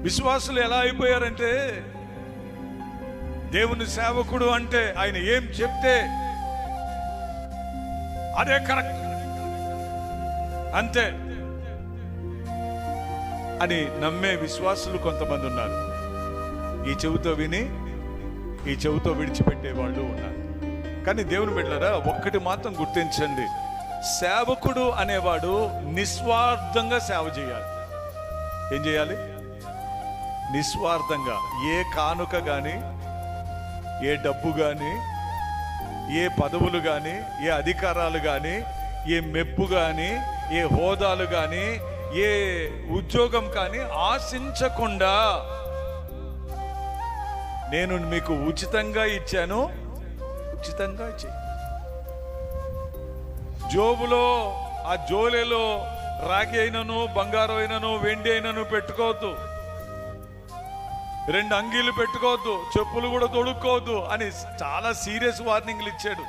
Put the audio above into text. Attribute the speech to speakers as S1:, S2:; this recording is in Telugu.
S1: విశ్వాసులు ఎలా అయిపోయారంటే, దేవుని సేవకుడు అంటే ఆయన ఏం చెప్తే అదే కరెక్ట్ అంతే అని నమ్మే విశ్వాసులు కొంతమంది ఉన్నారు. ఈ చెవితో విని ఈ చెవితో విడిచిపెట్టే వాళ్ళు ఉన్నారు. కానీ దేవుని బిడ్డలారా, ఒక్కటి మాత్రం గుర్తించండి, సేవకుడు అనేవాడు నిస్వార్థంగా సేవ చేయాలి. ఏం చేయాలి? నిస్వార్థంగా. ఏ కానుక కానీ, ఏ డబ్బు కానీ, ఏ పదవులు కానీ, ఏ అధికారాలు కానీ, ఏ మెప్పు కానీ, ఏ హోదాలు కానీ, ఏ ఉద్యోగం కానీ ఆశించకుండా, నేను మీకు ఉచితంగా ఇచ్చాను, ఉచితంగా ఇచ్చాను. జోబులో ఆ జోలెలో రాగి అయినను, బంగారం అయినను, వెండి అయినను పెట్టుకోవద్దు, 2 అంగీలు పెట్టుకోవద్దు, చెప్పులు కూడా తొడుక్కోవద్దు అని చాలా సీరియస్ వార్నింగ్లు ఇచ్చాడు.